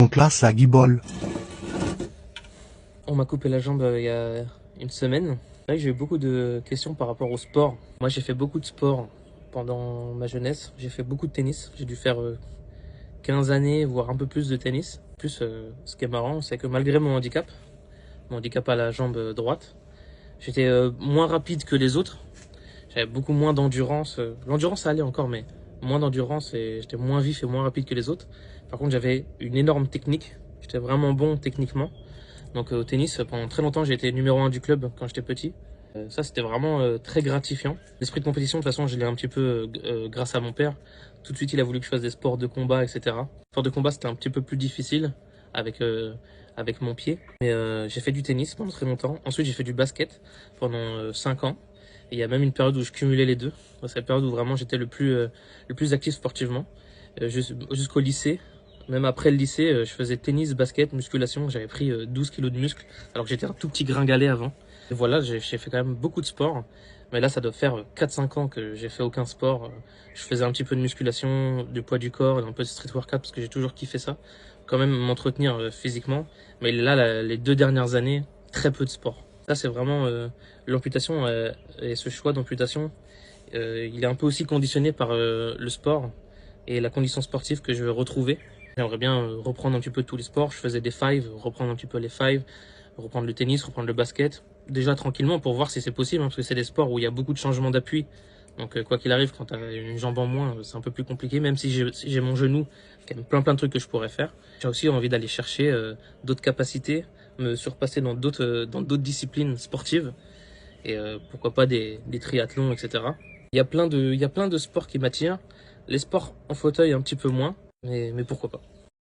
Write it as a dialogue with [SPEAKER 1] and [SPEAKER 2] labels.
[SPEAKER 1] Donc là, ça guibole.
[SPEAKER 2] On m'a coupé la jambe il y a une semaine. C'est vrai que j'ai eu beaucoup de questions par rapport au sport. Moi, j'ai fait beaucoup de sport pendant ma jeunesse. J'ai fait beaucoup de tennis. J'ai dû faire 15 années, voire un peu plus de tennis. Plus, ce qui est marrant, c'est que malgré mon handicap à la jambe droite, j'étais moins rapide que les autres. J'avais beaucoup moins d'endurance. L'endurance, ça allait encore, mais moins d'endurance et j'étais moins vif et moins rapide que les autres. Par contre, j'avais une énorme technique. J'étais vraiment bon techniquement. Donc au tennis, pendant très longtemps, j'ai été numéro 1 du club quand j'étais petit. Ça, c'était vraiment très gratifiant. L'esprit de compétition, de toute façon, je l'ai un petit peu grâce à mon père. Tout de suite, il a voulu que je fasse des sports de combat, etc. Sport de combat, c'était un petit peu plus difficile avec mon pied. Mais j'ai fait du tennis pendant très longtemps. Ensuite, j'ai fait du basket pendant 5 ans. Et il y a même une période où je cumulais les deux. C'est la période où vraiment j'étais le plus actif sportivement. Jusqu'au lycée. Même après le lycée, je faisais tennis, basket, musculation. J'avais pris 12 kilos de muscles alors que j'étais un tout petit gringalet avant. Et voilà, j'ai fait quand même beaucoup de sport. Mais là, ça doit faire 4-5 ans que j'ai fait aucun sport. Je faisais un petit peu de musculation, du poids du corps, et un peu de street workout parce que j'ai toujours kiffé ça. Quand même m'entretenir physiquement. Mais là, les 2 dernières années, très peu de sport. Ça, c'est vraiment l'amputation et ce choix d'amputation. Il est un peu aussi conditionné par le sport et la condition sportive que je veux retrouver. J'aimerais bien reprendre un petit peu tous les sports. Je faisais des fives, reprendre un petit peu les fives, reprendre le tennis, reprendre le basket. Déjà tranquillement pour voir si c'est possible, hein, parce que c'est des sports où il y a beaucoup de changements d'appui. Donc quoi qu'il arrive, quand tu as une jambe en moins, c'est un peu plus compliqué, même si j'ai mon genou, il y a plein de trucs que je pourrais faire. J'ai aussi envie d'aller chercher d'autres capacités, me surpasser dans d'autres disciplines sportives, et pourquoi pas des triathlons, etc. Il y a plein de sports qui m'attirent. Les sports en fauteuil un petit peu moins, mais pourquoi pas.